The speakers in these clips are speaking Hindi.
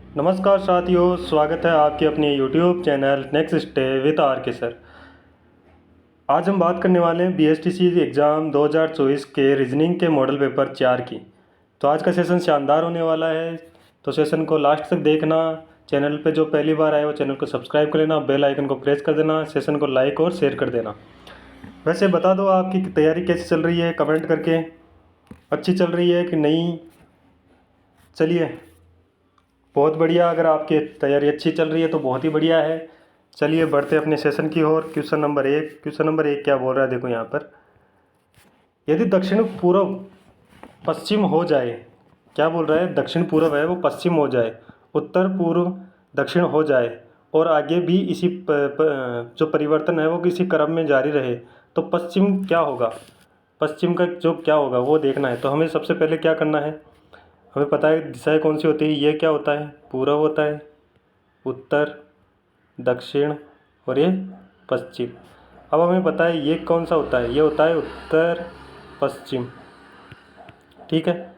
नमस्कार साथियों, स्वागत है आपके अपने YouTube channel next step with R K sir. आज हम बात करने वाले हैं BSTC एग्ज़ाम 2024 के रीजनिंग के मॉडल पेपर 4 की। तो आज का सेशन शानदार होने वाला है, तो सेशन को लास्ट तक देखना। चैनल पे जो पहली बार आए वो चैनल को सब्सक्राइब कर लेना, बेल आइकन को प्रेस कर देना, सेशन को लाइक और शेयर कर देना। वैसे बता दो आपकी तैयारी कैसी चल रही है कमेंट करके, अच्छी चल रही है कि नहीं। चलिए, बहुत बढ़िया। अगर आपकी तैयारी अच्छी चल रही है तो बहुत ही बढ़िया है। चलिए बढ़ते अपने सेशन की ओर। क्वेश्चन नंबर 1 क्या बोल रहा है, देखो यहाँ पर। यदि दक्षिण पूर्व पश्चिम हो जाए, क्या बोल रहा है, दक्षिण पूर्व है वो पश्चिम हो जाए, उत्तर पूर्व दक्षिण हो जाए और आगे भी इसी जो परिवर्तन है वो किसी क्रम में जारी रहे, तो पश्चिम क्या होगा। पश्चिम का जो क्या होगा वो देखना है। तो हमें सबसे पहले क्या करना है, हमें पता है दिशाएं कौन सी होती है। ये क्या होता है, पूर्व होता है, उत्तर, दक्षिण और ये पश्चिम। अब हमें पता है ये कौन सा होता है, ये होता है उत्तर पश्चिम। ठीक है।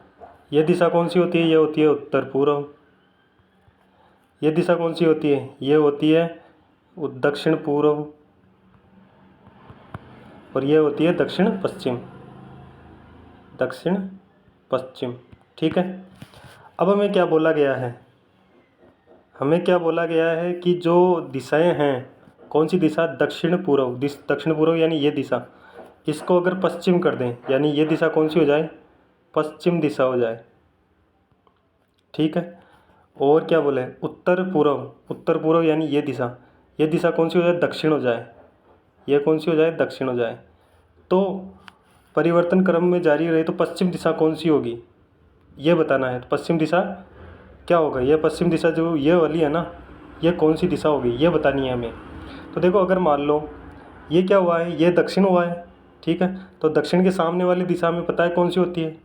ये दिशा कौन सी होती है, ये होती है उत्तर पूर्व। ये दिशा कौन सी होती है, ये होती है दक्षिण पूर्व और ये होती है दक्षिण पश्चिम। दक्षिण पश्चिम, ठीक है। अब हमें क्या बोला गया है, हमें क्या बोला गया है कि जो दिशाएं हैं, कौन सी दिशा, दक्षिण पूर्व। दक्षिण पूर्व यानी ये दिशा, इसको अगर पश्चिम कर दें यानी ये दिशा कौन सी हो जाए, पश्चिम दिशा हो जाए। ठीक है। और क्या बोले, उत्तर पूर्व। उत्तर पूर्व यानी ये दिशा कौन सी हो जाए, दक्षिण हो जाए। ये कौन सी हो जाए, दक्षिण हो जाए। तो परिवर्तन क्रम में जारी रहे तो पश्चिम दिशा कौन सी होगी, ये बताना है। तो पश्चिम दिशा क्या होगा, ये पश्चिम दिशा जो ये वाली है ना, ये कौन सी दिशा होगी ये बतानी है हमें। तो देखो, अगर मान लो ये क्या हुआ है, ये दक्षिण हुआ है। ठीक है। तो दक्षिण के सामने वाली दिशा हमें पता है कौन सी होती है,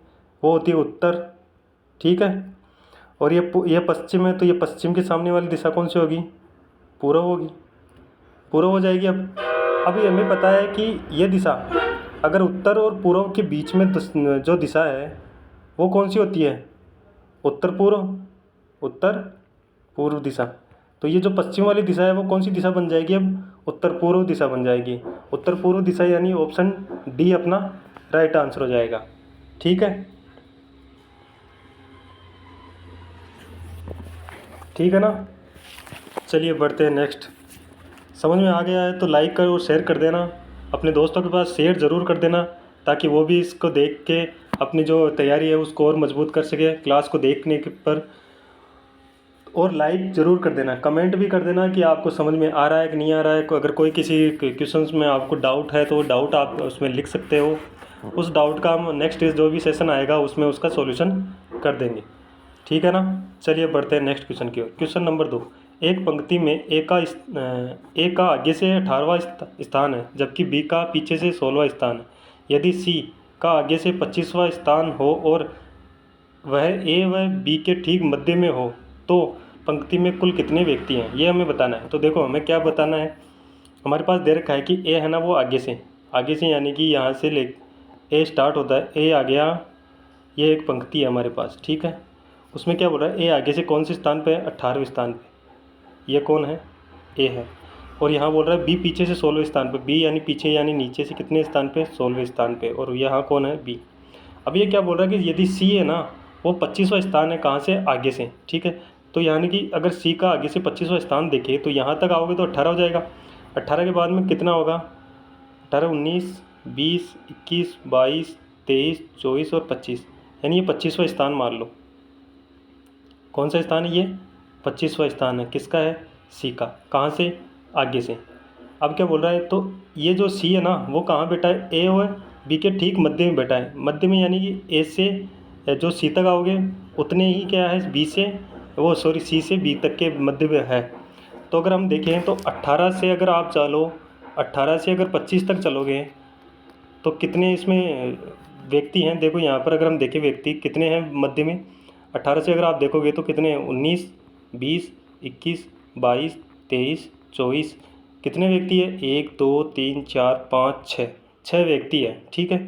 वो होती है उत्तर। ठीक है। और ये पश्चिम है, तो ये पश्चिम के सामने वाली दिशा कौन सी होगी, पूर्व होगी। पूर्व हो जाएगी। अब अभी हमें पता है कि ये दिशा अगर उत्तर और पूर्व के बीच में जो दिशा है वो कौन सी होती है, उत्तर पूर्व। उत्तर पूर्व दिशा। तो ये जो पश्चिम वाली दिशा है वो कौन सी दिशा बन जाएगी, अब उत्तर पूर्व दिशा बन जाएगी। उत्तर पूर्व दिशा यानी ऑप्शन डी अपना राइट आंसर हो जाएगा। ठीक है, ठीक है ना। चलिए बढ़ते हैं नेक्स्ट। समझ में आ गया है तो लाइक कर और शेयर कर देना, अपने दोस्तों के पास शेयर ज़रूर कर देना, ताकि वो भी इसको देख के अपनी जो तैयारी है उसको और मजबूत कर सके क्लास को देखने के पर। और लाइक ज़रूर कर देना, कमेंट भी कर देना कि आपको समझ में आ रहा है कि नहीं आ रहा है। अगर कोई किसी क्वेश्चंस में आपको डाउट है तो वो डाउट आप उसमें लिख सकते हो। उस डाउट का हम नेक्स्ट जो भी सेशन आएगा उसमें उसका सॉल्यूशन कर देंगे। ठीक है ना। चलिए बढ़ते हैं नेक्स्ट क्वेश्चन की ओर। क्वेश्चन नंबर 2, एक पंक्ति में ए का आगे से 18वां स्थान है, जबकि बी का पीछे से 16वां स्थान है। यदि सी का आगे से 25वां स्थान हो और वह ए व बी के ठीक मध्य में हो, तो पंक्ति में कुल कितने व्यक्ति हैं, ये हमें बताना है। तो देखो, हमें क्या बताना है, हमारे पास दे रखा है कि ए है ना वो आगे से यानी कि यहाँ से ले ए स्टार्ट होता है, ए आ गया, ये एक पंक्ति है हमारे पास। ठीक है। उसमें क्या बोल रहा है, ए आगे से कौन से स्थान पे है, 18वें स्थान पे। ये कौन है, ए है। और यहाँ बोल रहा है बी पीछे से 16वें स्थान पे। बी यानी पीछे यानी नीचे से कितने स्थान पे, 16वें स्थान पे। और यहाँ कौन है, बी। अब ये क्या बोल रहा है कि यदि सी है ना वो 25वां स्थान है, कहाँ से, आगे से। ठीक है। तो यानी कि अगर सी का आगे से 25वां स्थान देखे तो यहाँ तक आओगे तो 18 हो जाएगा। 18 के बाद में कितना होगा, 18, 19, 20, 21, 22, 23, 24 और 25, यानी ये 25वां स्थान मान लो। कौन सा स्थान है ये, 25वां स्थान है। किसका है, सी का। कहाँ से, आगे से। अब क्या बोल रहा है, तो ये जो सी है ना वो कहाँ बैठा है, ए और बी के ठीक मध्य में बैठा है। मध्य में यानी कि ए से जो सी तक आओगे उतने ही क्या है, बी से सी से बी तक के मध्य में है। तो अगर हम देखें तो 18 से अगर आप चलो, 18 से अगर 25 तक चलोगे तो कितने इसमें व्यक्ति हैं। देखो यहाँ पर अगर हम देखें व्यक्ति कितने हैं मध्य में, 18 से अगर आप देखोगे तो कितने हैं, 19, 20, 21, 22, 23, 24, कितने व्यक्ति है, 1, 2, 3, 4, 5, 6, 6 व्यक्ति है। ठीक है,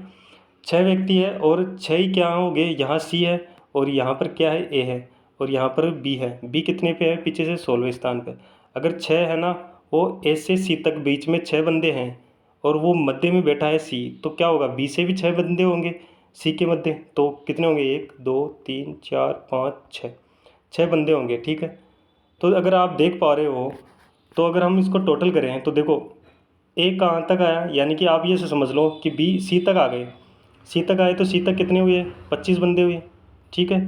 6 व्यक्ति है। और 6 ही क्या हो गए, यहाँ सी है और यहाँ पर क्या है, ए है। और यहाँ पर बी है। बी कितने पे है पीछे से 16वें स्थान पे। अगर 6 है ना, वो ए से सी तक बीच में 6 बंदे हैं और वो मध्य में बैठा है सी, तो क्या होगा, बी से भी 6 बंदे होंगे सी के मध्य, तो कितने होंगे 1 2 3 4 5 6, 6 बंदे होंगे। ठीक है, तो अगर आप देख पा रहे हो, तो अगर हम इसको टोटल करें तो देखो ए कहाँ तक आया, यानी कि आप ये से समझ लो कि बी सी तक आ गए। सी तक आए तो सी तक कितने हुए, 25 बंदे हुए। ठीक है,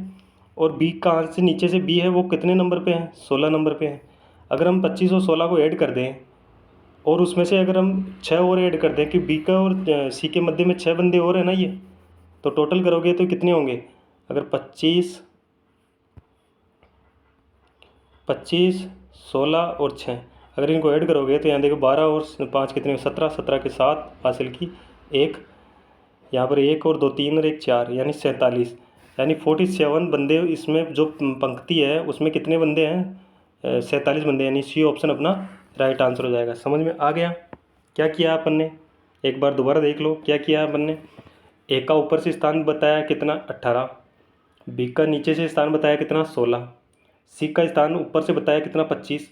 और बी कहाँ से, नीचे से बी है वो कितने नंबर पे है, 16 नंबर पे है। अगर हम 25 और 16 को ऐड कर दें और उसमें से अगर हम 6 और ऐड कर दें कि बी का और सी के मध्य में 6 बंदे और है ना ये, तो टोटल करोगे तो कितने होंगे, अगर 25 25 16 और 6 अगर इनको ऐड करोगे तो यहाँ देखो 12 और 5 कितने, 17, 17 के 7 हासिल की 1, यहाँ पर 1 और 2 3 और 1 4, यानी 47, यानी 47 बंदे। इसमें जो पंक्ति है उसमें कितने बंदे हैं, 47 बंदे, यानी सी ऑप्शन अपना राइट आंसर हो जाएगा। समझ में आ गया क्या किया अपन ने, एक बार दोबारा देख लो क्या किया अपन ने। ए का ऊपर से स्थान बताया कितना 18, बी का नीचे से स्थान बताया कितना 16, सी का स्थान ऊपर से बताया कितना 25।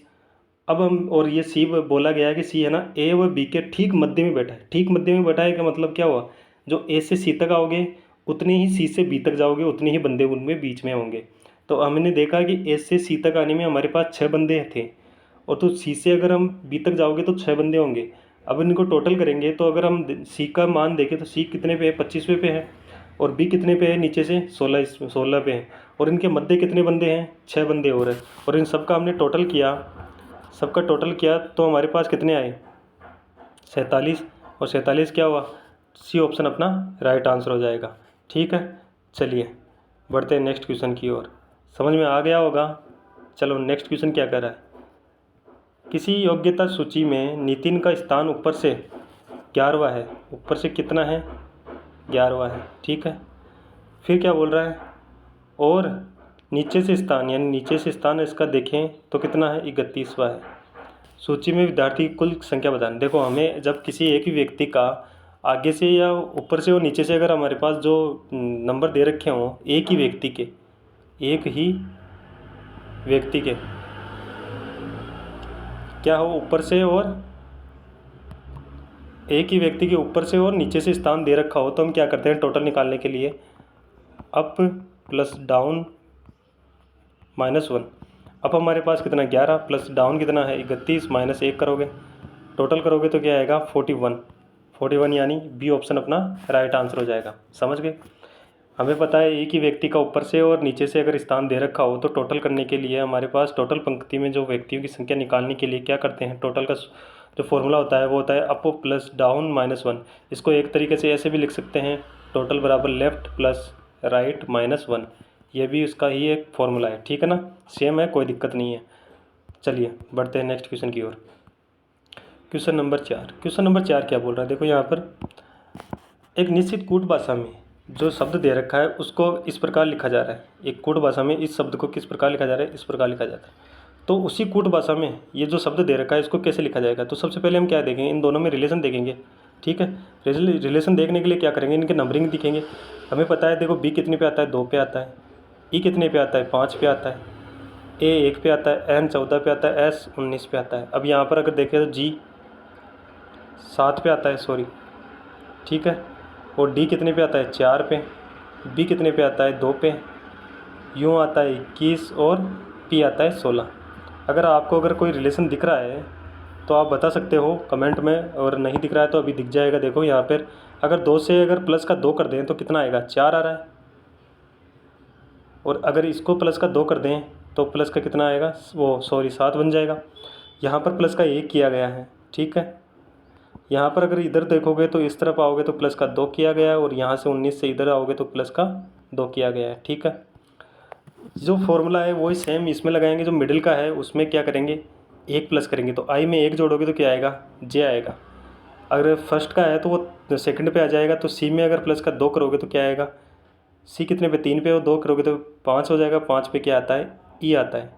अब हम, और ये सी बोला गया है कि सी है ना ए व बी के ठीक मध्य में बैठा है। ठीक मध्य में बैठा है का मतलब क्या हुआ, जो ए से सी तक आओगे उतने ही सी से बी तक जाओगे, उतने ही बंदे उनमें बीच में होंगे। तो हमने देखा कि ए से सी तक आने में हमारे पास 6 बंदे थे, और तो सी से अगर हम बी तक जाओगे तो 6 बंदे होंगे। अब इनको टोटल करेंगे तो अगर हम सी का मान देखें तो सी कितने पे है, 25वें पे है, और बी कितने पे है, नीचे से 16 पे है, और इनके मध्य कितने बंदे हैं, 6 बंदे और हैं। और इन सबका हमने टोटल किया, सबका टोटल किया तो हमारे पास कितने आए, 47, और 47 क्या हुआ, सी ऑप्शन अपना राइट आंसर हो जाएगा। ठीक है, चलिए बढ़ते हैं नेक्स्ट क्वेश्चन की ओर। समझ में आ गया होगा। चलो नेक्स्ट क्वेश्चन क्या कर रहा है, किसी योग्यता सूची में नितिन का स्थान ऊपर से 11वां है, ऊपर से कितना है, 11वां है। ठीक है, फिर क्या बोल रहा है, और नीचे से स्थान, यानी नीचे से स्थान इसका देखें तो कितना है, 31वां है। सूची में विद्यार्थी की कुल संख्या बताना। देखो हमें जब किसी एक ही व्यक्ति का आगे से या ऊपर से और नीचे से अगर हमारे पास जो नंबर दे रखे हों, एक ही व्यक्ति के, एक ही व्यक्ति के क्या हो, ऊपर से और एक ही व्यक्ति के ऊपर से और नीचे से स्थान दे रखा हो, तो हम क्या करते हैं टोटल निकालने के लिए, अप प्लस डाउन -1। अब हमारे पास कितना 11 प्लस डाउन कितना है 31 -1 करोगे, टोटल करोगे तो क्या आएगा 41, यानी बी ऑप्शन अपना राइट आंसर हो जाएगा। समझ गए। हमें पता है एक ही व्यक्ति का ऊपर से और नीचे से अगर स्थान दे रखा हो तो टोटल करने के लिए हमारे पास टोटल पंक्ति में जो व्यक्तियों की संख्या निकालने के लिए क्या करते हैं, टोटल का जो फॉर्मूला होता है वो होता है अप प्लस डाउन -1। इसको एक तरीके से ऐसे भी लिख सकते हैं, टोटल बराबर लेफ्ट प्लस राइट -1। ये भी उसका ही एक फॉर्मूला है। ठीक है ना, सेम है, कोई दिक्कत नहीं है। चलिए बढ़ते हैं नेक्स्ट क्वेश्चन की ओर। Question number 4। क्वेश्चन नंबर 4 क्या बोल रहा है, देखो यहाँ पर एक निश्चित कूट भाषा में जो शब्द दे रखा है उसको इस प्रकार लिखा जा रहा है। एक कूट भाषा में इस शब्द को किस प्रकार लिखा जा रहा है, इस प्रकार लिखा जाता है। तो उसी कूट भाषा में ये जो शब्द दे रखा है इसको कैसे लिखा जाएगा, तो सबसे पहले हम क्या देखेंगे, इन दोनों में रिलेशन देखेंगे। ठीक है, रिलेशन देखने के लिए क्या करेंगे, इनके नंबरिंग दिखेंगे। हमें पता है देखो बी कितने पे आता है, 2 पे आता है, ई कितने पे आता है, 5 पे आता है, ए 1 पे आता है, एन 14 पे आता है, एस 19 पे आता है। अब यहाँ पर अगर देखें तो जी 7 पे आता है, सॉरी। ठीक है, और डी कितने पे आता है, 4 पे, बी कितने पे आता है, 2 पे, यूँ आता है 21 और पी आता है 16। अगर कोई रिलेशन दिख रहा है तो आप बता सकते हो कमेंट में, और नहीं दिख रहा है तो अभी दिख जाएगा। देखो यहाँ पर अगर 2 से अगर प्लस का 2 कर दें तो कितना आएगा, 4 आ रहा है, और अगर इसको प्लस का 2 कर दें तो प्लस का कितना आएगा, वो सॉरी 7 बन जाएगा। यहाँ पर प्लस का 1 किया गया है। ठीक है, यहाँ पर अगर इधर देखोगे तो इस तरफ आओगे तो प्लस का 2 किया गया है, और यहाँ से 19 से इधर आओगे तो प्लस का 2 किया गया है। ठीक है, जो फॉर्मूला है वही सेम इसमें लगाएंगे। जो मिडिल का है उसमें क्या करेंगे, 1 प्लस करेंगे, तो आई में 1 जोड़ोगे तो क्या आएगा, जे आएगा। अगर फर्स्ट का है तो वो सेकंड पे आ जाएगा। तो सी में अगर प्लस का 2 करोगे तो क्या आएगा, सी कितने पे 3 पे, और 2 करोगे तो 5 हो जाएगा। 5 पे क्या आता है, ई आता है।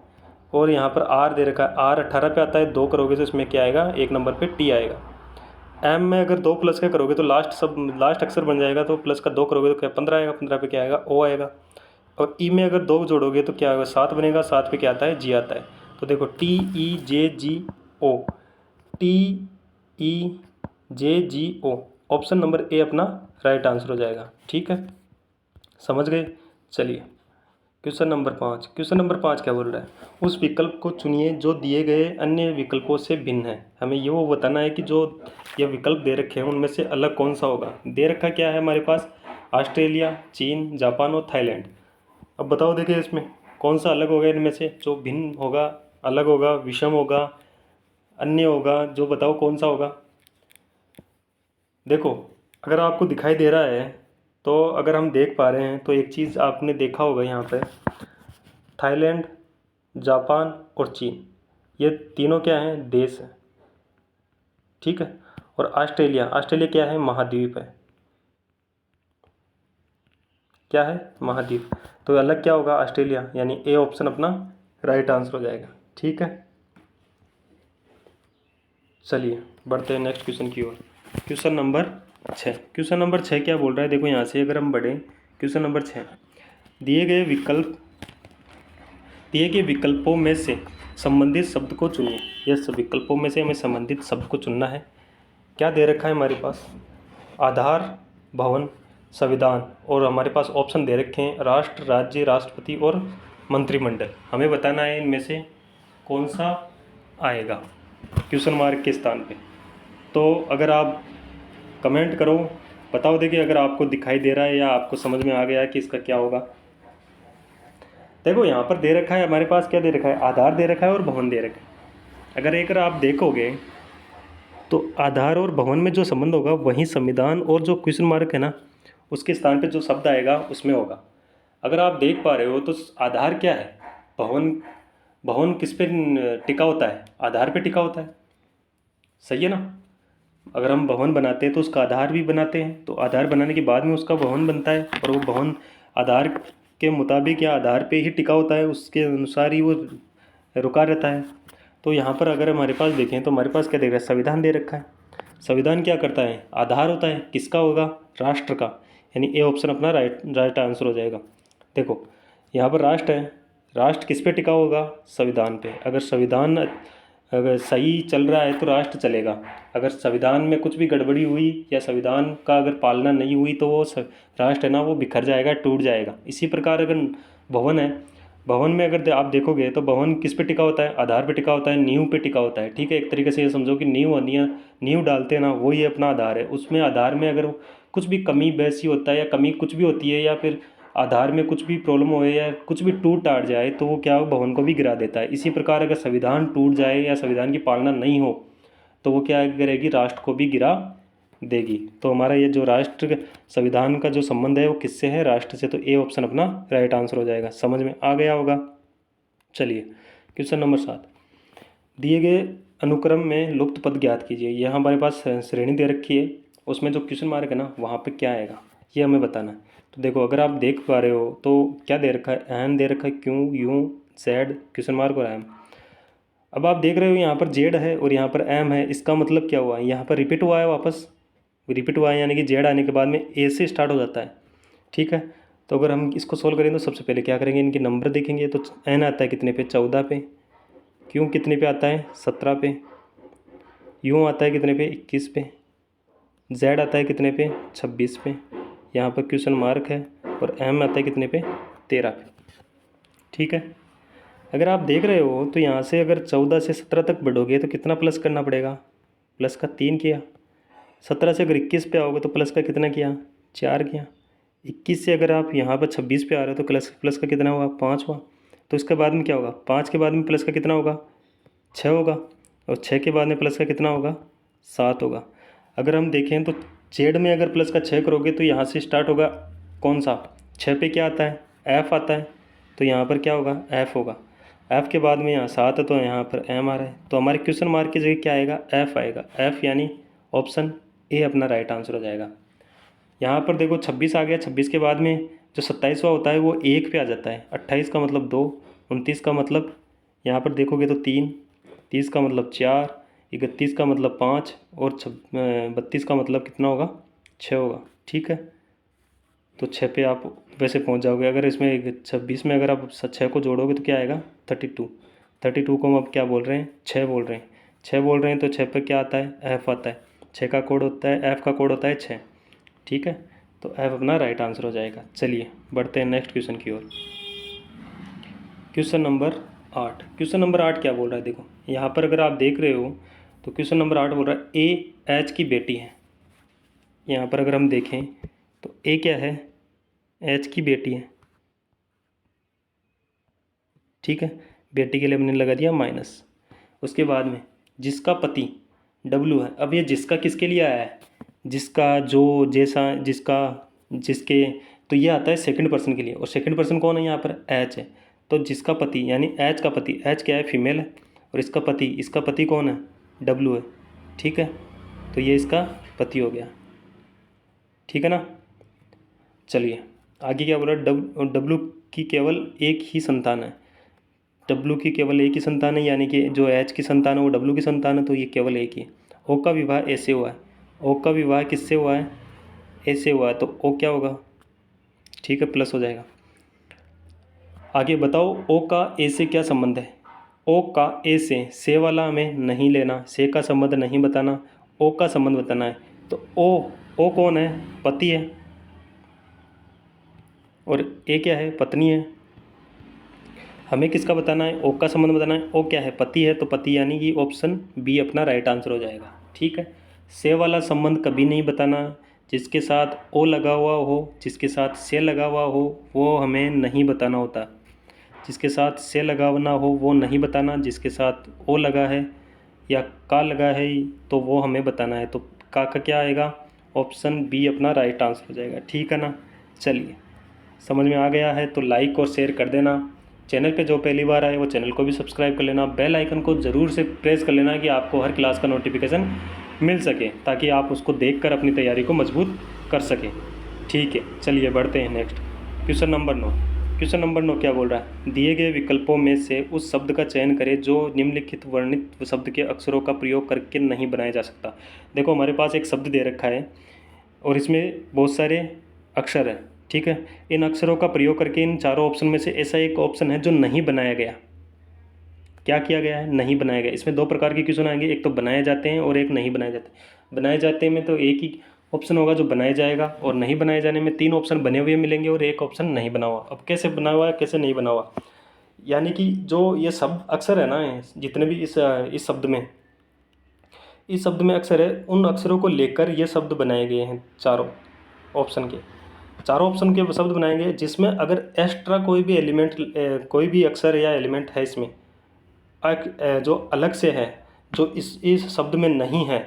और यहाँ पर आर दे रखा है, आर 18 पे आता है, 2 करोगे तो इसमें क्या आएगा, 1 नंबर पे टी आएगा। एम में अगर 2 प्लस का करोगे तो लास्ट अक्षर बन जाएगा, तो प्लस का 2 करोगे तो क्या 15 आएगा, 15 पे क्या आएगा, ओ आएगा। और ई में अगर 2 जोड़ोगे तो क्या होगा, 7 बनेगा। 7 पे क्या आता है, जी आता है। तो देखो TEJGO, TEJGO, option number A अपना राइट आंसर हो जाएगा। ठीक है, समझ गए। चलिए क्वेश्चन नंबर 5 क्या बोल रहा है, उस विकल्प को चुनिए जो दिए गए अन्य विकल्पों से भिन्न है। हमें ये वो बताना है कि जो ये विकल्प दे रखे हैं उनमें से अलग कौन सा होगा। दे रखा क्या है हमारे पास, ऑस्ट्रेलिया, चीन, जापान और थाईलैंड। अब बताओ, देखिए इसमें कौन सा अलग होगा इनमें से, जो भिन्न होगा, अलग होगा, विषम होगा, अन्य होगा, जो बताओ कौन सा होगा। देखो, अगर आपको दिखाई दे रहा है तो अगर हम देख पा रहे हैं तो एक चीज़ आपने देखा होगा यहाँ पे, थाईलैंड, जापान और चीन, ये तीनों क्या हैं, देश हैं। ठीक है, और ऑस्ट्रेलिया, ऑस्ट्रेलिया क्या है, महाद्वीप है। क्या है, महाद्वीप। तो अलग क्या होगा, ऑस्ट्रेलिया, यानी ए ऑप्शन अपना राइट आंसर हो जाएगा। ठीक है, चलिए बढ़ते हैं नेक्स्ट क्वेश्चन की ओर। क्वेश्चन नंबर 6 क्या बोल रहा है, देखो यहाँ से अगर हम बढ़ें, क्वेश्चन नंबर 6, दिए गए विकल्पों में से संबंधित शब्द को चुनिए। यस, विकल्पों में से हमें संबंधित शब्द को चुनना है। क्या दे रखा है हमारे पास, आधार, भवन, संविधान, और हमारे पास ऑप्शन दे रखे हैं राष्ट्र, राज्य, राष्ट्रपति और मंत्रिमंडल। हमें बताना है इनमें से कौन सा आएगा क्वेश्चन मार्क के स्थान पे। तो अगर आप कमेंट करो, बताओ, देखिए अगर आपको दिखाई दे रहा है या आपको समझ में आ गया है कि इसका क्या होगा। देखो यहाँ पर दे रखा है हमारे पास, क्या दे रखा है, आधार दे रखा है और भवन दे रखा है। अगर एक आप देखोगे तो आधार और भवन में जो संबंध होगा वहीं संविधान और जो क्वेश्चन मार्क है ना उसके स्थान पे जो शब्द आएगा उसमें होगा। अगर आप देख पा रहे हो तो आधार क्या है, भवन, भवन किस पे टिका होता है, आधार पे टिका होता है। सही है ना, अगर हम भवन बनाते हैं तो उसका आधार भी बनाते हैं, तो आधार बनाने के बाद में उसका भवन बनता है, और वो भवन आधार के मुताबिक या आधार पे ही टिका होता है, उसके अनुसार ही वो रुका रहता है। तो यहाँ पर अगर हमारे पास देखें तो हमारे पास क्या देख रहा है, संविधान दे रखा है। संविधान क्या करता है, आधार होता है, किसका होगा, राष्ट्र का, यानी ए ऑप्शन अपना राइट आंसर हो जाएगा। देखो यहाँ पर राष्ट्र है, राष्ट्र किस पे टिका होगा, संविधान पे। अगर संविधान अगर सही चल रहा है तो राष्ट्र चलेगा। अगर संविधान में कुछ भी गड़बड़ी हुई या संविधान का अगर पालना नहीं हुई तो वो राष्ट्र है ना वो बिखर जाएगा, टूट जाएगा। इसी प्रकार अगर भवन है, भवन में अगर आप देखोगे तो भवन किस पे टिका होता है, आधार पे टिका होता है, नींव पे टिका होता है। ठीक है, एक तरीके से ये समझो कि नींव होनी है, नींव डालते हैं ना वही अपना आधार है। उसमें आधार में अगर कुछ भी कमी बेसी होता है या कमी कुछ भी होती है या फिर आधार में कुछ भी प्रॉब्लम हो या कुछ भी टूट टाट जाए तो वो क्या हो, भवन को भी गिरा देता है। इसी प्रकार अगर संविधान टूट जाए या संविधान की पालना नहीं हो तो वो क्या करेगी, राष्ट्र को भी गिरा देगी। तो हमारा ये जो राष्ट्र संविधान का जो संबंध है वो किससे है, राष्ट्र से। तो ए ऑप्शन अपना राइट आंसर हो जाएगा। समझ में आ गया होगा। चलिए क्वेश्चन नंबर 7, दिए गए अनुक्रम में लुप्त पद ज्ञात कीजिए। यह हमारे पास श्रेणी दे रखी है, उसमें जो क्वेश्चन मार्क है ना वहाँ पे क्या आएगा ये हमें बताना है। तो देखो अगर आप देख पा रहे हो तो क्या दे रखा है, एन दे रखा है, Q, you, Z, question mark और एम। अब आप देख रहे हो यहाँ पर जेड है और यहाँ पर एम है, इसका मतलब क्या हुआ, यहाँ पर रिपीट हुआ है, वापस रिपीट हुआ है, यानी कि जेड आने के बाद में ए से स्टार्ट हो जाता है। ठीक है, तो अगर हम इसको सोल्व करें तो सबसे पहले क्या करेंगे, इनके नंबर देखेंगे। तो एन आता है कितने पे, 14 पे, क्यों कितने पे आता है, 17 पे, यू आता है कितने पे, 21 पे, जेड आता है कितने पे, 26 पे, यहाँ पर क्वेश्चन मार्क है, और एम आता है कितने पे, 13 पे। ठीक है, अगर आप देख रहे हो तो यहाँ से अगर 14 से 17 तक बढ़ोगे तो कितना प्लस करना पड़ेगा, प्लस का 3 किया। 17 से अगर 21 पे आओगे तो प्लस का कितना किया, 4 किया। 21 से अगर आप यहाँ पर 26 पे आ रहे हो तो प्लस प्लस का कितना हुआ, 5 हुआ। तो इसके बाद में क्या होगा, 5 के बाद में प्लस का कितना होगा, 6 होगा, और 6 के बाद में प्लस का कितना होगा, 7 होगा। अगर हम देखें तो जेड में अगर प्लस का 6 करोगे तो यहाँ से स्टार्ट होगा कौन सा, 6 पे क्या आता है, एफ आता है, तो यहाँ पर क्या होगा, एफ होगा। एफ के बाद में यहाँ 7 है तो यहाँ पर एम आ रहा है, तो हमारे क्वेश्चन मार्क की जगह क्या आएगा, एफ आएगा। एफ यानी ऑप्शन ए अपना राइट आंसर हो जाएगा। यहाँ पर देखो 26 आ गया, 26 के बाद में जो 27वां होता है वो 1 पे आ जाता है, 28 का मतलब 2, 29 का मतलब यहाँ पर देखोगे तो 3, 30 का मतलब 4, 31 का मतलब 5, और 32 का मतलब कितना होगा, 6 होगा। ठीक है, तो 6 पे आप वैसे पहुंच जाओगे। अगर इसमें 26 में अगर आप 6 को जोड़ोगे तो क्या आएगा 32। 32 को हम अब क्या बोल रहे हैं 6 बोल रहे हैं। 6 बोल रहे हैं तो 6 पे क्या आता है एफ़ आता है। 6 का कोड होता है एफ़ का कोड होता है 6। ठीक है, तो एफ़ अपना राइट आंसर हो जाएगा। चलिए बढ़ते हैं नेक्स्ट क्वेश्चन की ओर। Question number 8। क्वेश्चन नंबर 8 क्या बोल रहा है, देखो यहाँ पर अगर आप देख रहे हो तो क्वेश्चन नंबर 8 बोल रहा है ए एच की बेटी है। यहाँ पर अगर हम देखें तो ए क्या है एच की बेटी है। ठीक है, बेटी के लिए हमने लगा दिया माइनस। उसके बाद में जिसका पति डब्लू है। अब ये जिसका किसके लिए आया है, जिसका जो जैसा जिसका जिसके, तो ये आता है सेकंड पर्सन के लिए। और सेकंड पर्सन कौन है यहाँ पर एच है। तो जिसका पति यानी एच का पति, एच क्या है फीमेल है, और इसका पति कौन है डब्लू है। ठीक है, तो ये इसका पति हो गया। ठीक है ना। चलिए आगे क्या बोला, डब्लू की केवल एक ही संतान है। डब्लू की केवल एक ही संतान है, यानी कि जो एच की संतान है वो डब्लू की संतान है, तो ये केवल एक ही है। ओ का विवाह ऐसे हुआ है। ओ का विवाह किससे हुआ है ऐसे हुआ है, तो ओ क्या होगा ठीक है प्लस हो जाएगा। आगे बताओ ओ का ए से क्या संबंध है। ओ का ए से वाला हमें नहीं लेना, से का संबंध नहीं बताना, ओ का संबंध बताना है। तो ओ कौन है पति है, और ए क्या है पत्नी है। हमें किसका बताना है ओ का संबंध बताना है। ओ क्या है पति है, तो पति यानी कि ऑप्शन बी अपना राइट आंसर हो जाएगा। ठीक है, से वाला संबंध कभी नहीं बताना। जिसके साथ ओ लगा हुआ हो, जिसके साथ से लगा हुआ हो वो हमें नहीं बताना होता। जिसके साथ से लगाना हो वो नहीं बताना, जिसके साथ ओ लगा है या का लगा है तो वो हमें बताना है। तो का क्या आएगा ऑप्शन बी अपना राइट आंसर हो जाएगा। ठीक है ना। चलिए समझ में आ गया है तो लाइक और शेयर कर देना। चैनल पे जो पहली बार आए वो चैनल को भी सब्सक्राइब कर लेना। बेल आइकन को ज़रूर से प्रेस कर लेना कि आपको हर क्लास का नोटिफिकेशन मिल सके, ताकि आप उसको देखकर अपनी तैयारी को मजबूत कर सकें। ठीक है, चलिए बढ़ते हैं next. Question number 9। Question number 9 क्या बोल रहा है, दिए गए विकल्पों में से उस शब्द का चयन करें जो निम्नलिखित वर्णित शब्द के अक्षरों का प्रयोग करके नहीं बनाया जा सकता। देखो हमारे पास एक शब्द दे रखा है और इसमें बहुत सारे अक्षर हैं। ठीक है, इन अक्षरों का प्रयोग करके इन चारों ऑप्शन में से ऐसा एक ऑप्शन है जो नहीं बनाया गया। क्या किया गया है नहीं बनाया गया। इसमें दो प्रकार के क्वेश्चन आएंगे, एक तो बनाए जाते हैं और एक नहीं बनाए जाते। बनाए जाते में तो एक ही ऑप्शन होगा जो बनाया जाएगा, और नहीं बनाए जाने में 3 ऑप्शन बने हुए मिलेंगे और एक ऑप्शन नहीं बना हुआ। अब कैसे बना हुआ है कैसे नहीं बना हुआ, यानी कि जो ये शब्द अक्षर है ना, जितने भी इस शब्द में अक्षर है, उन अक्षरों को लेकर ये शब्द बनाए गए हैं। चारों ऑप्शन के शब्द बनाएंगे जिसमें अगर एक्स्ट्रा कोई भी एलिमेंट कोई भी अक्षर या एलिमेंट है इसमें जो अलग से है, जो इस शब्द में नहीं है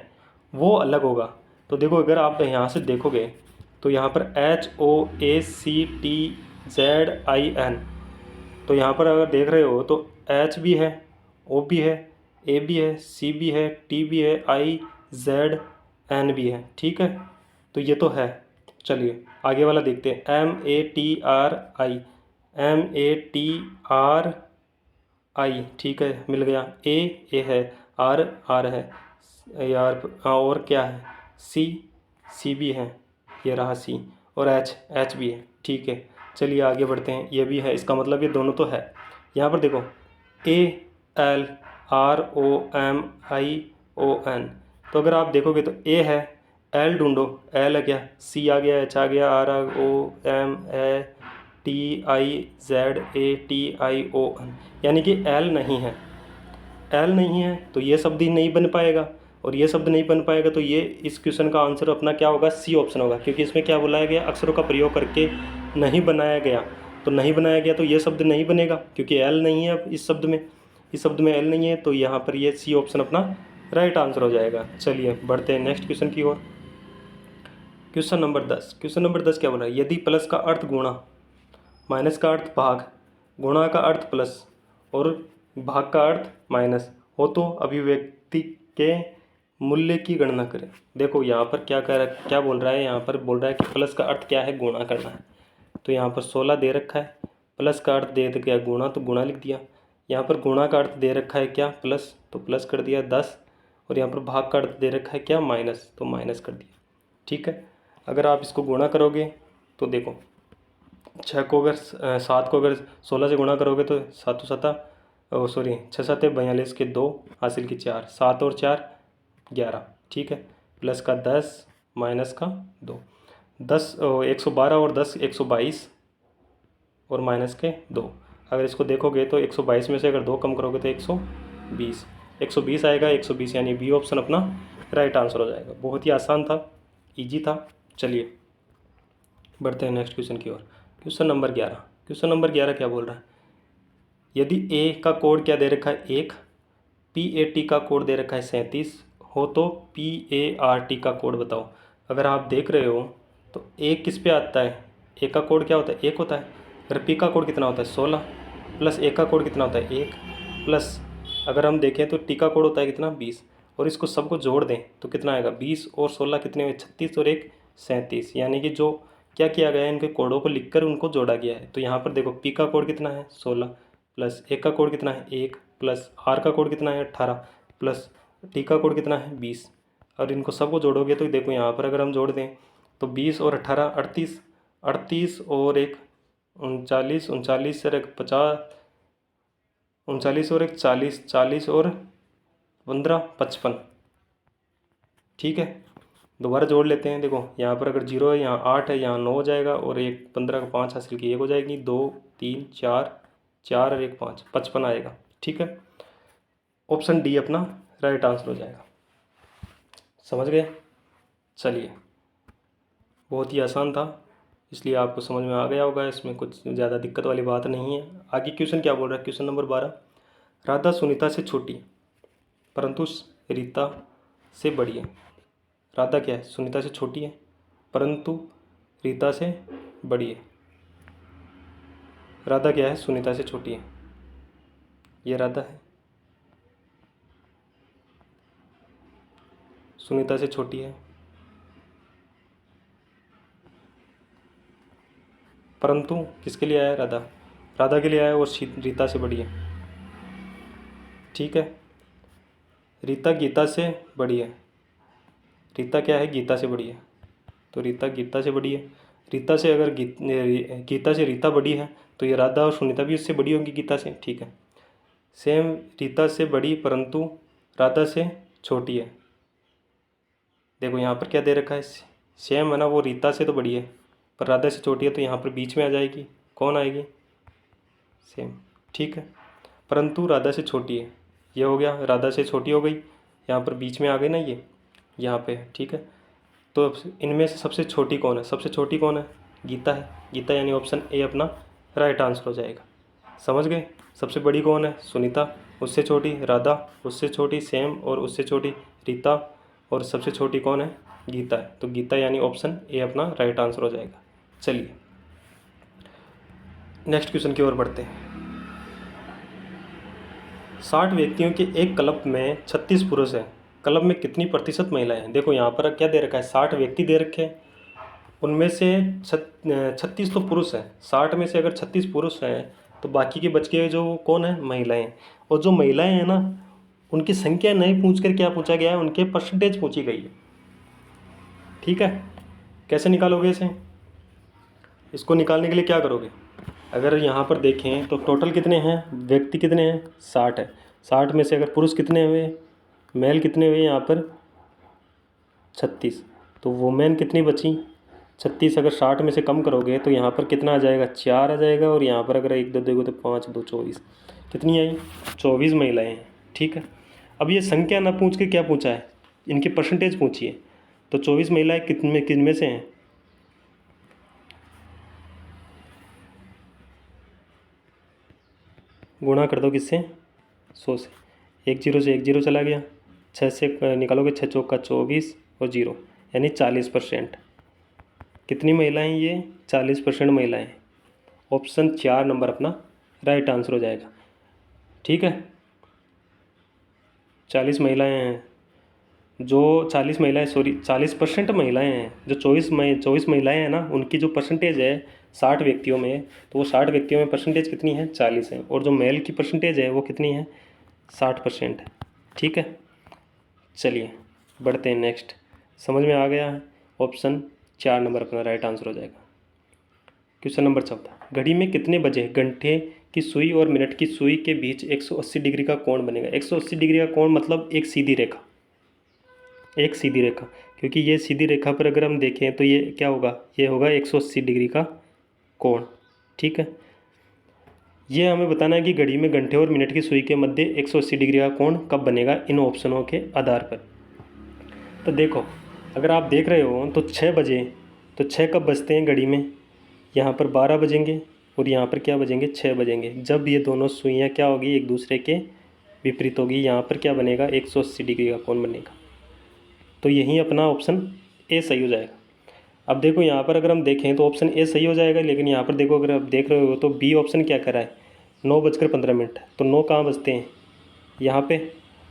वो अलग होगा। तो देखो अगर आप यहाँ से देखोगे तो यहाँ पर HOACTZIN, तो यहाँ पर अगर देख रहे हो तो H भी है, O भी है, A भी है, C भी है, T भी है, IZN भी है। ठीक है, तो ये तो है। चलिए आगे वाला देखते हैं। MATRI, ठीक है मिल गया। ए है, आर है यार, और क्या है सी भी है, ये रहा सी, और एच भी है। ठीक है, चलिए आगे बढ़ते हैं। ये भी है, इसका मतलब ये दोनों तो है। यहाँ पर देखो ALROMION, तो अगर आप देखोगे तो ए है, एल ढूंढो, एल है क्या, सी आ गया, एच आ गया, आर आ TIZATION, यानी कि एल नहीं है। एल नहीं है तो ये शब्द ही नहीं बन पाएगा, और ये शब्द नहीं बन पाएगा तो ये इस क्वेश्चन का आंसर अपना क्या होगा सी ऑप्शन होगा, क्योंकि इसमें क्या बुलाया गया अक्षरों का प्रयोग करके नहीं बनाया गया। तो नहीं बनाया गया तो ये शब्द नहीं बनेगा, क्योंकि एल नहीं है अब इस शब्द में एल नहीं है, तो यहाँ पर ये सी ऑप्शन अपना राइट आंसर हो जाएगा। चलिए बढ़ते हैं नेक्स्ट क्वेश्चन की ओर। Question number 10। क्वेश्चन नंबर 10 क्या बोल रहा है, यदि प्लस का अर्थ गुणा, माइनस का अर्थ भाग, गुणा का अर्थ प्लस और भाग का अर्थ माइनस हो तो अभिव्यक्ति के मूल्य की गणना करें। देखो यहाँ पर क्या बोल रहा है, यहाँ पर बोल रहा है कि प्लस का अर्थ क्या है गुणा करना है। तो यहाँ पर 16 दे रखा है, प्लस का अर्थ दे दिया गुणा तो गुणा लिख दिया। यहाँ पर गुणा का अर्थ दे रखा है क्या प्लस, तो प्लस कर दिया 10, और यहाँ पर भाग का अर्थ दे रखा है क्या माइनस, तो माइनस कर दिया। ठीक है, अगर आप इसको गुणा करोगे तो देखो 6 को अगर 7 को अगर 16 से गुणा करोगे तो 7 सता, सॉरी 6 सत्ते 42 के 2 हासिल की 4, 7 और 4 11, ठीक है। प्लस का 10 माइनस का 2, 10 112 और 10 122 और माइनस के 2। अगर इसको देखोगे तो 122 में से अगर 2 कम करोगे तो 120, 120 आएगा, 120 यानी बी ऑप्शन अपना राइट आंसर हो जाएगा। बहुत ही आसान था, इजी था। चलिए बढ़ते हैं नेक्स्ट क्वेश्चन की ओर। Question number 11। क्वेश्चन नंबर 11 क्या बोल रहा है, यदि ए का कोड क्या दे रखा है 1, PAT का कोड दे रखा है 37 हो तो PART का कोड बताओ। अगर आप देख रहे हो तो ए किस पे आता है, ए का कोड क्या होता है 1 होता है, अगर पी का कोड कितना होता है 16, प्लस ए का कोड कितना होता है 1, प्लस अगर हम देखें तो टी का कोड होता है कितना 20, और इसको सबको जोड़ दें तो कितना आएगा 20 और 16 कितने हुए 36 और 1 37, यानी कि जो क्या किया गया है इनके कोडों को लिखकर उनको जोड़ा गया है। तो यहाँ पर देखो पी का कोड कितना है 16, प्लस ए का कोड कितना है 1, प्लस आर का कोड कितना है 18, प्लस टी का कोड कितना है 20, और इनको सबको जोड़ोगे तो देखो यहाँ पर अगर हम जोड़ दें तो 20 और 18 38, 38 और 1 39, 39 और 1 50, 39 और 1 40, 40 और 15 55, ठीक है। दोबारा जोड़ लेते हैं, देखो यहाँ पर अगर 0 है यहाँ 8 है यहाँ 9 हो जाएगा, और 1 15 का 5 हासिल की 1 हो जाएगी, 2 3 4, 4 और 1 5, 55 आएगा, ठीक है। ऑप्शन डी अपना राइट आंसर हो जाएगा। समझ गए। चलिए बहुत ही आसान था, इसलिए आपको समझ में आ गया होगा, इसमें कुछ ज़्यादा दिक्कत वाली बात नहीं है। आगे क्वेश्चन क्या बोल रहा है, क्वेश्चन नंबर 12। राधा सुनीता से छोटी है परंतु रीता से बड़ी है। राधा क्या है सुनीता से छोटी है परंतु रीता से बड़ी है। राधा क्या है सुनीता से छोटी है, ये राधा है, सुनीता से छोटी है, परंतु किसके लिए आया है राधा, राधा के लिए आया है, और रीता से बड़ी है, ठीक है। रीता गीता से बड़ी है, रीता क्या है गीता से बड़ी है, तो रीता गीता से बड़ी है। रीता से अगर गीता से रीता बड़ी है तो ये राधा और सुनीता भी उससे बड़ी होंगी गीता से, ठीक है। सेम रीता से बड़ी परंतु राधा से छोटी है। देखो यहाँ पर क्या दे रखा है, सेम है ना, वो रीता से तो बड़ी है पर राधा से छोटी है, तो यहाँ पर बीच में आ जाएगी, कौन आएगी सेम, ठीक है। परंतु राधा से छोटी है, ये हो गया राधा से छोटी हो गई, यहाँ पर बीच में आ गई ना ये यहाँ पे, ठीक है। तो इनमें से सबसे छोटी कौन है, सबसे छोटी कौन है गीता है, गीता यानी ऑप्शन ए अपना राइट आंसर हो जाएगा। समझ गए। सबसे बड़ी कौन है सुनीता, उससे छोटी राधा, उससे छोटी सेम, और उससे छोटी रीता, और सबसे छोटी कौन है गीता है, तो गीता यानी ऑप्शन ए अपना राइट आंसर हो जाएगा। चलिए नेक्स्ट क्वेश्चन की ओर बढ़ते हैं। 60 व्यक्तियों के एक क्लब में 36 पुरुष हैं, क्लब में कितनी प्रतिशत महिलाएं हैं। देखो यहाँ पर क्या दे रखा है 60 व्यक्ति दे रखे हैं, उनमें से 36 तो पुरुष हैं, 60 में से अगर 36 पुरुष हैं तो बाकी के बच के जो कौन है महिलाएं, और जो महिलाएं हैं ना उनकी संख्या नहीं पूछ कर क्या पूछा गया है, उनके परसेंटेज पूछी गई है, ठीक है। कैसे निकालोगे इसे, इसको निकालने के लिए क्या करोगे, अगर यहाँ पर देखें तो टोटल कितने हैं व्यक्ति कितने हैं 60 है, 60 में से अगर पुरुष कितने हुए मेल कितने हुए यहाँ पर 36, तो वुमेन कितनी बची 36, अगर 60 में से कम करोगे तो यहाँ पर कितना आ जाएगा 4 आ जाएगा, और यहाँ पर अगर 1 2 देखो तो 5 2 24, कितनी आई 24 महिलाएं हैं, ठीक है। अब ये संख्या ना पूछ के क्या पूछा है, इनकी परसेंटेज पूछी है, तो 24 महिलाएं किनमें से हैं, गुणा कर दो किससे 100 से, 1 0 से 1 0 चला गया, 6 से निकालोगे 6 चौका 24 और 0 यानी 40%। कितनी महिलाएं ये 40% महिलाएं, ऑप्शन 4 नंबर अपना राइट आंसर हो जाएगा, ठीक है। 40 महिलाएं हैं, जो 40 महिलाएं सॉरी 40% महिलाएं हैं, जो 24 महिलाएं हैं ना उनकी जो परसेंटेज है 60 व्यक्तियों में, तो वो 60 व्यक्तियों में परसेंटेज कितनी है 40 है, और जो मेल की परसेंटेज है वो कितनी है 60%, ठीक है। चलिए बढ़ते हैं नेक्स्ट, समझ में आ गया है, ऑप्शन 4 नंबर अपना राइट आंसर हो जाएगा। क्वेश्चन नंबर 14, घड़ी में कितने बजे घंटे की सुई और मिनट की सुई के बीच 180 डिग्री का कोण बनेगा? 180 डिग्री का कोण मतलब एक सीधी रेखा, एक सीधी रेखा, क्योंकि ये सीधी रेखा पर अगर हम देखें तो ये क्या होगा, ये होगा 180 डिग्री का कोण। ठीक है, ये हमें बताना है कि घड़ी में घंटे और मिनट की सुई के मध्य 180 डिग्री का कोण कब बनेगा इन ऑप्शनों के आधार पर। तो देखो, अगर आप देख रहे हो तो 6 बजे, तो 6 कब बजते हैं घड़ी में? यहाँ पर 12 बजेंगे और यहाँ पर क्या बजेंगे, 6 बजेंगे। जब ये दोनों सुइयाँ क्या होगी, एक दूसरे के विपरीत होगी, यहाँ पर क्या बनेगा, 180 डिग्री का कोण बनेगा। तो यही अपना ऑप्शन ए सही हो जाएगा। अब देखो यहाँ पर अगर हम देखें तो ऑप्शन ए सही हो जाएगा, लेकिन यहाँ पर देखो अगर आप देख रहे हो तो बी ऑप्शन क्या कर रहा है, 9:15। तो 9 कहाँ बजते हैं, यहाँ पे।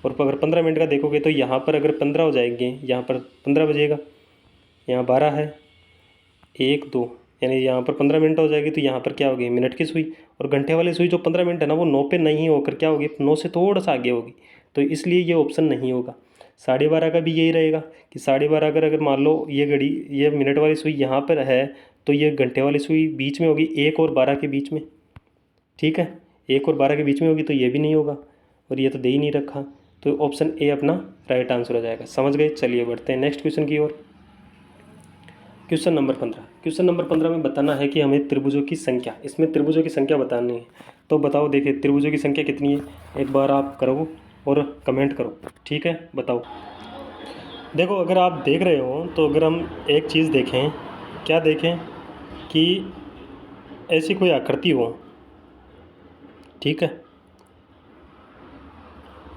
और अगर 15 मिनट का देखोगे तो यहाँ पर अगर 15 हो जाएंगे, यहाँ पर 15 बजेगा, यहाँ 12 है, 1 2, यानी यहाँ पर 15 मिनट हो जाएगी। तो यहाँ पर क्या होगी, मिनट की सुई। और घंटे वाली सुई जो 15 मिनट है ना, वो 9 पे नहीं होकर क्या होगी, 9 से थोड़ा सा आगे होगी। तो इसलिए ये ऑप्शन नहीं होगा। 12:30 का भी यही रहेगा कि 12:30 अगर मान लो ये घड़ी, ये मिनट वाली सुई यहाँ पर है, तो ये घंटे वाली सुई बीच में होगी, 1 और 12 के बीच में। ठीक है, 1 और 12 के बीच में होगी, तो ये भी नहीं होगा, और ये तो दे ही नहीं रखा। तो ऑप्शन ए अपना राइट आंसर हो जाएगा। समझ गए? चलिए बढ़ते हैं नेक्स्ट क्वेश्चन की ओर। क्वेश्चन नंबर 15, क्वेश्चन नंबर 15 में बताना है कि हमें त्रिभुजों की संख्या, इसमें त्रिभुजों की संख्या बतानी है। तो बताओ, देखिए त्रिभुजों की संख्या कितनी है, एक बार आप करो और कमेंट करो। ठीक है, बताओ। देखो, अगर आप देख रहे हो तो अगर हम एक चीज़ देखें, क्या देखें कि ऐसी कोई आकृति हो, ठीक है,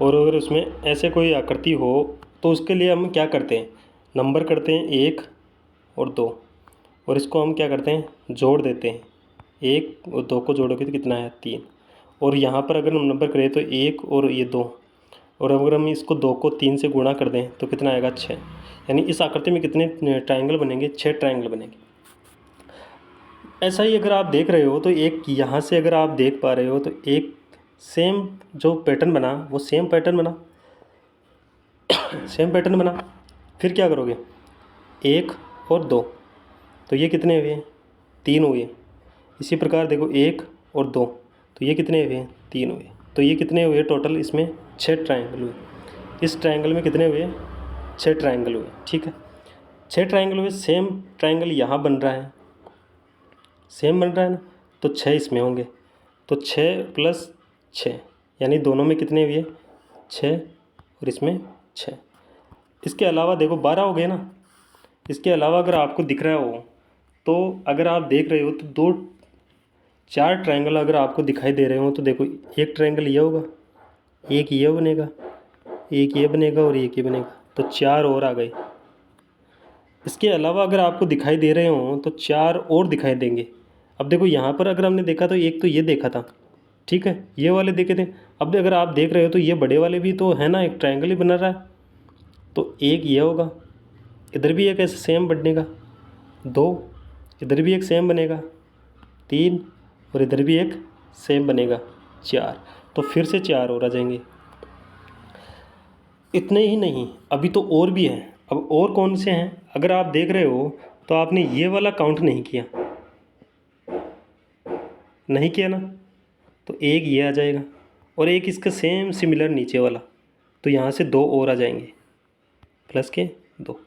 और अगर उसमें ऐसे कोई आकृति हो तो उसके लिए हम क्या करते हैं, नंबर करते हैं 1 और 2, और इसको हम क्या करते हैं, जोड़ देते हैं। 1 और 2 को जोड़ोगे तो कितना है, 3। और यहाँ पर अगर हम नंबर करें तो 1 और ये 2, और अगर हम इसको 2 को 3 से गुणा कर दें तो कितना आएगा, 6। यानी इस आकृति में कितने ट्रायंगल बनेंगे, 6 ट्रायंगल बनेंगे। ऐसा ही अगर आप देख रहे हो तो एक यहाँ से अगर आप देख पा रहे हो तो एक सेम जो पैटर्न बना, वो सेम पैटर्न बना, सेम पैटर्न बना। फिर क्या करोगे, 1 और 2, तो ये कितने हुए, 3 हुए। इसी प्रकार देखो 1 और 2, तो ये कितने हुए, 3 हुए। तो ये कितने हुए टोटल, इसमें 6 ट्रायंगल हुए। इस ट्रायंगल में कितने हुए, 6 ट्रायंगल हुए। ठीक है, 6 ट्रायंगल हुए। सेम ट्रायंगल यहाँ बन रहा है, सेम बन रहा है ना, तो 6 इसमें होंगे। तो 6 + 6, यानी दोनों में कितने हुए, 6, और इसमें 6। इसके अलावा देखो 12 हो गए ना। इसके अलावा अगर आपको दिख रहा हो तो अगर आप देख रहे हो तो 2 4 ट्रायंगल अगर आपको दिखाई दे रहे हो तो देखो, एक ट्रायंगल ये होगा, एक ये बनेगा, एक ये बनेगा और एक ये बनेगा। तो 4 और आ गए। इसके अलावा अगर आपको दिखाई दे रहे हो तो 4 और दिखाई देंगे। अब देखो यहाँ पर अगर हमने देखा तो एक तो ये देखा था, ठीक है, ये वाले देखे थे। अब अगर आप देख रहे हो तो ये बड़े वाले भी तो है ना, एक ट्रायंगल ही बना रहा है। तो एक ये होगा, इधर भी एक ऐसे सेम बनेगा, 2, इधर भी एक सेम बनेगा, 3, और इधर भी एक सेम बनेगा, 4। तो फिर से 4 और आ जाएंगे। इतने ही नहीं, अभी तो और भी हैं। अब और कौन से हैं, अगर आप देख रहे हो तो आपने ये वाला काउंट नहीं किया, नहीं किया ना, तो एक ये आ जाएगा और एक इसका सेम सिमिलर नीचे वाला। तो यहाँ से 2 और आ जाएंगे, प्लस के 2।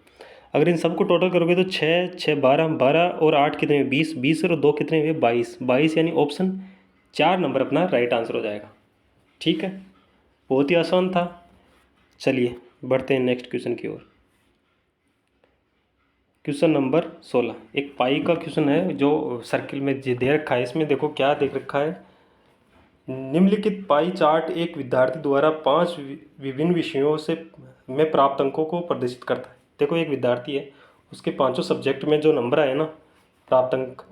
अगर इन सबको टोटल करोगे तो 6 6 12 12 और 8 कितने हुए, 20 20 और 2 कितने हुए, 22 22, यानी ऑप्शन 4 नंबर अपना राइट आंसर हो जाएगा। ठीक है, बहुत ही आसान था। चलिए बढ़ते हैं नेक्स्ट क्वेश्चन की ओर। क्वेश्चन नंबर 16 एक पाई का क्वेश्चन है जो सर्किल में दे रखा है। इसमें देखो क्या दे रखा है, निम्नलिखित पाई चार्ट एक विद्यार्थी द्वारा 5 विभिन्न विषयों से में प्राप्त अंकों को प्रदर्शित करता है। देखो एक विद्यार्थी है, उसके 5 सब्जेक्ट में जो नंबर आए ना, प्राप्त अंक,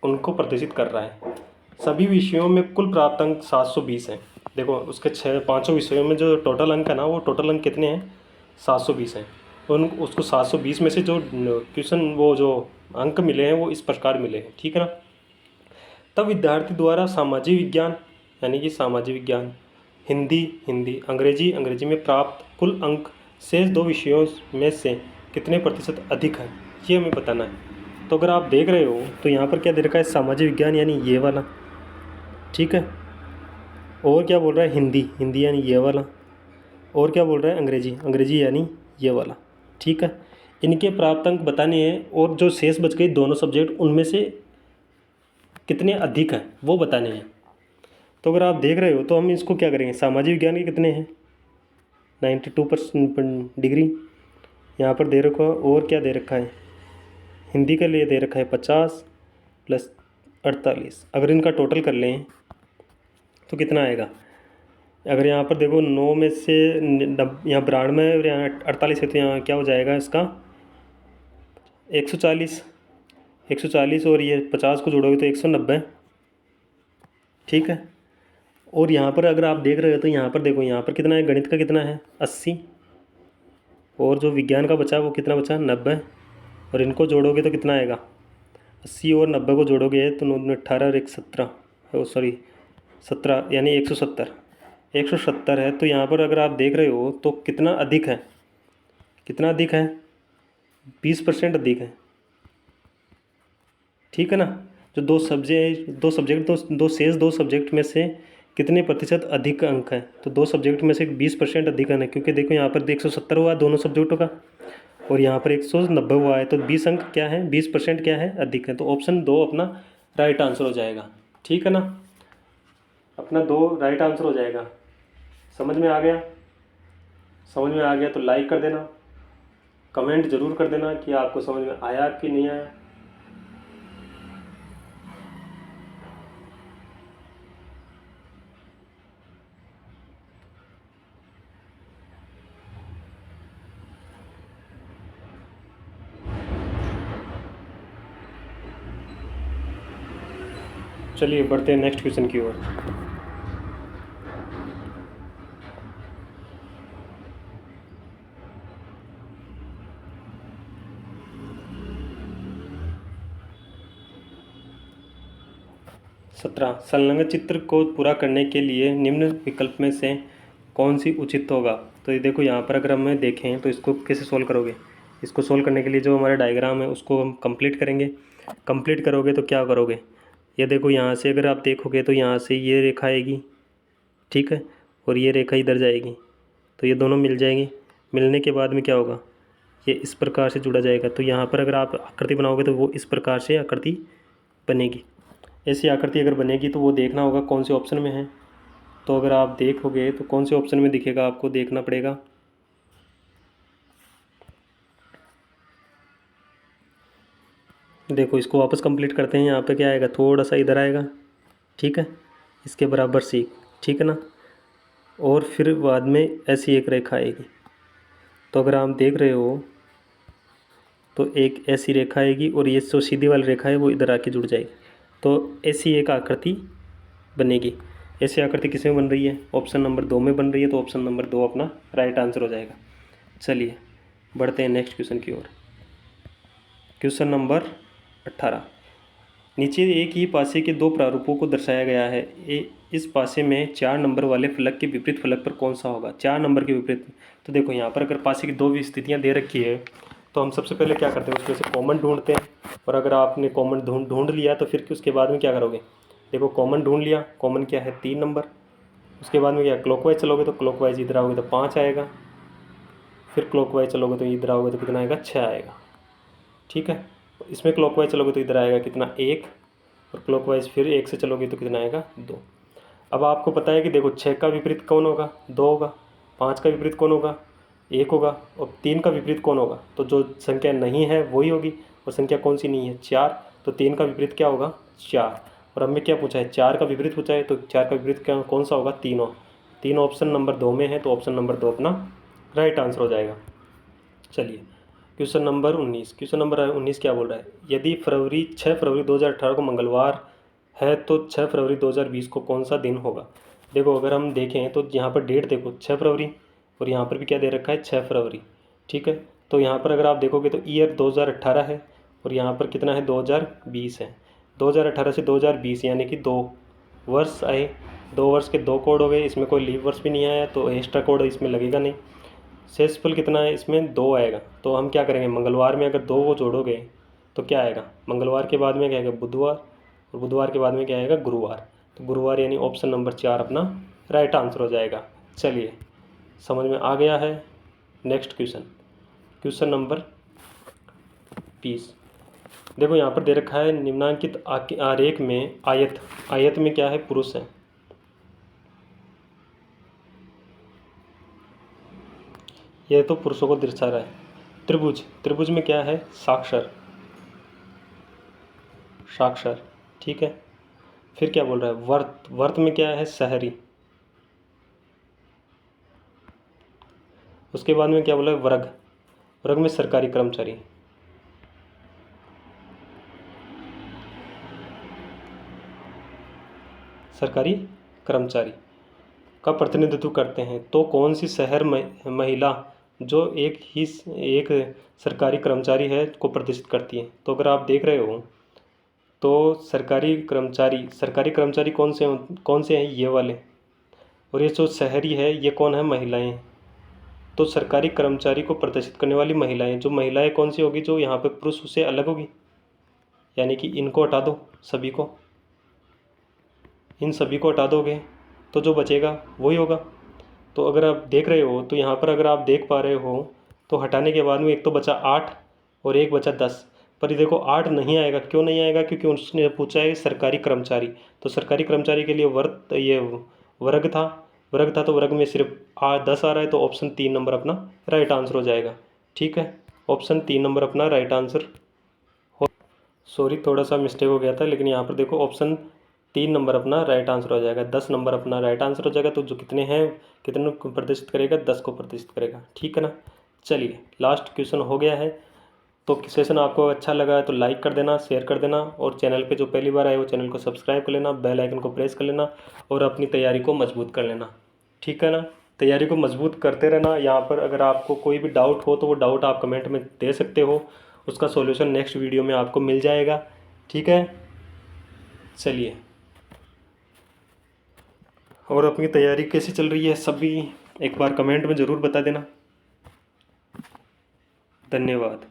उनको प्रदर्शित कर रहा है। सभी विषयों में कुल प्राप्त अंक 720 हैं। देखो उसके 5 विषयों में जो टोटल अंक है ना, वो टोटल अंक कितने हैं, 720 हैं। उन उसको 720 में से जो क्वेश्चन, वो जो अंक मिले हैं वो इस प्रकार मिले हैं, ठीक है ना। तब विद्यार्थी द्वारा सामाजिक विज्ञान, यानी कि सामाजिक विज्ञान, हिंदी अंग्रेजी में प्राप्त कुल अंक शेष 2 विषयों में से कितने प्रतिशत अधिक है, ये हमें बताना है। तो अगर आप देख रहे हो तो यहाँ पर क्या दे रखा है, सामाजिक विज्ञान यानी ये वाला, ठीक है। और क्या बोल रहा है, हिंदी, हिंदी यानी ये वाला। और क्या बोल रहा है, अंग्रेजी, अंग्रेजी यानी ये वाला, ठीक है। इनके प्राप्तांक बताने हैं और जो शेष बच गई दोनों सब्जेक्ट उनमें से कितने अधिक हैं वो बताने हैं। तो अगर आप देख रहे हो तो हम इसको क्या करेंगे, सामाजिक विज्ञान के कितने हैं 92% डिग्री यहाँ पर दे रखा है। और क्या दे रखा है, हिंदी के लिए दे रखा है 50 + 48। अगर इनका टोटल कर लें तो कितना आएगा, अगर यहाँ पर देखो 9 में से यहाँ 92 और यहाँ 48 है तो यहाँ क्या हो जाएगा इसका 140, 140 और ये 50 को जोड़ोगे तो 190, ठीक है। और यहाँ पर अगर आप देख रहे हो तो यहाँ पर देखो, यहाँ पर कितना है, गणित का कितना है 80, और जो विज्ञान का बचा वो कितना बचा 90, और इनको जोड़ोगे तो कितना आएगा 80 और 90 को जोड़ोगे तो 9 18 और 1 17, सॉरी 17 यानी 170, 170 है। तो यहाँ पर अगर आप देख रहे हो तो कितना अधिक है, कितना अधिक है 20% अधिक है, ठीक है ना। जो दो सब्जेक्ट दो शेष दो सब्जेक्ट में से कितने प्रतिशत अधिक अंक है, तो दो सब्जेक्ट में से 20% अधिक है, क्योंकि देखो यहाँ पर 170 हुआ दोनों सब्जेक्टों का और यहाँ पर 190 हुआ है, तो 20 अंक क्या है, 20% क्या है अधिक है। तो ऑप्शन 2 अपना राइट आंसर हो जाएगा, ठीक है ना, अपना 2 राइट आंसर हो जाएगा। समझ में आ गया, समझ में आ गया तो लाइक कर देना, कमेंट ज़रूर कर देना कि आपको समझ में आया कि नहीं आया। चलिए बढ़ते हैं नेक्स्ट क्वेश्चन की ओर। सत्रह, संलग्न चित्र को पूरा करने के लिए निम्न विकल्प में से कौन सी उचित होगा। तो ये देखो यहाँ पर अगर हम देखें तो इसको कैसे सोल्व करोगे, इसको सोल्व करने के लिए जो हमारा डायग्राम है उसको हम कंप्लीट करेंगे। कंप्लीट करोगे तो क्या करोगे, ये देखो यहाँ से अगर आप देखोगे तो यहाँ से ये रेखा आएगी, ठीक है, और ये रेखा इधर जाएगी, तो ये दोनों मिल जाएंगी। मिलने के बाद में क्या होगा, ये इस प्रकार से जुड़ा जाएगा। तो यहाँ पर अगर आप आकृति बनाओगे तो वो इस प्रकार से आकृति बनेगी। ऐसी आकृति अगर बनेगी तो वो देखना होगा कौन से ऑप्शन में है। तो अगर आप देखोगे तो कौन से ऑप्शन में दिखेगा आपको देखना पड़ेगा। देखो इसको वापस कंप्लीट करते हैं। यहाँ पे क्या आएगा, थोड़ा सा इधर आएगा, ठीक है, इसके बराबर सी, ठीक है ना, और फिर बाद में ऐसी एक रेखा आएगी। तो अगर आप देख रहे हो तो एक ऐसी रेखा आएगी और ये जो सीधी वाली रेखा है वो इधर आके जुड़ जाएगी। तो ऐसी एक आकृति बनेगी। ऐसी आकृति किस में बन रही है, ऑप्शन नंबर 2 में बन रही है। तो ऑप्शन नंबर 2 अपना राइट आंसर हो जाएगा। चलिए बढ़ते हैं नेक्स्ट क्वेश्चन की ओर। क्वेश्चन नंबर 18, नीचे एक ही पासे के 2 प्रारूपों को दर्शाया गया है। इस पासे में 4 नंबर वाले फलक के विपरीत फलक पर कौन सा होगा। 4 नंबर के विपरीत, तो देखो यहाँ पर अगर पासे की 2 स्थितियाँ दे रखी है तो हम सबसे पहले क्या करते हैं, उसमें से कॉमन ढूंढते हैं। और अगर आपने कॉमन ढूंढ लिया तो फिर उसके बाद में क्या करोगे, देखो कॉमन ढूंढ लिया, कॉमन क्या है 3 नंबर। उसके बाद में क्या, क्लॉकवाइज चलोगे तो क्लॉकवाइज इधर आओगे तो 5 आएगा, फिर क्लॉकवाइज चलोगे तो इधर आओगे तो कितना आएगा 6 आएगा, ठीक है। इसमें क्लॉकवाइज चलोगे तो इधर आएगा कितना 1, और क्लॉकवाइज फिर 1 से चलोगे तो कितना आएगा 2। अब आपको पता है कि देखो 6 का विपरीत कौन होगा, 2 होगा, 5 का विपरीत कौन होगा, 1 होगा, और 3 का विपरीत कौन होगा, तो जो संख्या नहीं है वही होगी। और संख्या कौन सी नहीं है, 4, तो 3 का विपरीत क्या होगा 4। और हमें क्या पूछा है, 4 का विपरीत पूछा है, तो 4 का विपरीत क्या कौन सा होगा, तीन ऑप्शन नंबर 2 में है। तो ऑप्शन नंबर 2 अपना राइट आंसर हो जाएगा। चलिए क्वेश्चन नंबर 19, क्वेश्चन नंबर 19 क्या बोल रहा है, यदि 6 फरवरी 2018 को मंगलवार है तो 6 फरवरी 2020 को कौन सा दिन होगा। देखो अगर हम देखें तो यहाँ पर डेट देखो 6 फरवरी, और यहाँ पर भी क्या दे रखा है 6 फरवरी, ठीक है। तो यहाँ पर अगर आप देखोगे तो ईयर 2018 है और यहाँ पर कितना है 2020 है। 2018 से 2020 यानी कि 2 वर्ष आए, 2 वर्ष के 2 कोड हो गए, इसमें कोई लीव वर्ष भी नहीं आया तो एक्स्ट्रा कोड इसमें लगेगा नहीं। शेषफल कितना है इसमें 2 आएगा। तो हम क्या करेंगे, मंगलवार में अगर 2 को जोड़ोगे तो क्या आएगा, मंगलवार के बाद में क्या आएगा, बुधवार, और बुधवार के बाद में क्या आएगा, गुरुवार। तो गुरुवार यानी ऑप्शन नंबर 4 अपना राइट आंसर हो जाएगा। चलिए, समझ में आ गया है। Next question, question number 20। देखो यहाँ पर दे रखा है, निम्नांकित आरेख में आयत, आयत में क्या है, पुरुष है। ये तो पुरुषों को दर्शा रहा है। त्रिभुज, त्रिभुज में क्या है, साक्षर, साक्षर, ठीक है। फिर क्या बोल रहा है, वर्त, वर्त में क्या है, शहरी। उसके बाद में क्या बोला है, वर्ग, वर्ग में सरकारी कर्मचारी। सरकारी कर्मचारी का प्रतिनिधित्व करते हैं। तो कौन सी शहर महिला जो एक सरकारी कर्मचारी है को प्रदर्शित करती है। तो अगर आप देख रहे हो तो सरकारी कर्मचारी कौन से हैं, ये वाले। और ये जो शहरी है ये कौन है, महिलाएं। तो सरकारी कर्मचारी को प्रदर्शित करने वाली महिलाएं, जो महिलाएं कौन सी होगी, जो यहाँ पे पुरुष से अलग होगी, यानी कि इनको हटा दो, सभी को, इन सभी को हटा दोगे तो जो बचेगा वही होगा। तो अगर आप देख रहे हो तो यहाँ पर अगर आप देख पा रहे हो तो हटाने के बाद में एक तो बचा 8 और एक बचा 10। पर ये देखो 8 नहीं आएगा, क्यों नहीं आएगा, क्योंकि उसने पूछा है सरकारी कर्मचारी। तो सरकारी कर्मचारी के लिए वर्ग था, वर्ग था, तो वर्ग में सिर्फ 10 आ रहा है। तो ऑप्शन 3 नंबर अपना राइट आंसर हो जाएगा। ठीक है, ऑप्शन 3 नंबर अपना राइट आंसर हो। सॉरी, थोड़ा सा मिस्टेक हो गया था, लेकिन यहाँ पर देखो ऑप्शन 3 नंबर अपना राइट आंसर हो जाएगा। 10 नंबर अपना राइट आंसर हो जाएगा। तो जो कितने हैं, कितने को प्रदर्शित करेगा, 10 को प्रदर्शित करेगा। ठीक है ना। चलिए, लास्ट क्वेश्चन हो गया है। तो सेशन आपको अच्छा लगा है तो लाइक कर देना, शेयर कर देना, और चैनल पे जो पहली बार आए वो चैनल को सब्सक्राइब कर लेना, बेल आइकन को प्रेस कर लेना, और अपनी तैयारी को मजबूत कर लेना। ठीक है ना। तैयारी को मजबूत करते रहना। यहाँ पर अगर आपको कोई भी डाउट हो तो वो डाउट आप कमेंट में दे सकते हो, उसका सॉल्यूशन नेक्स्ट वीडियो में आपको मिल जाएगा। ठीक है, चलिए। और अपनी तैयारी कैसी चल रही है सभी एक बार कमेंट में ज़रूर बता देना। धन्यवाद।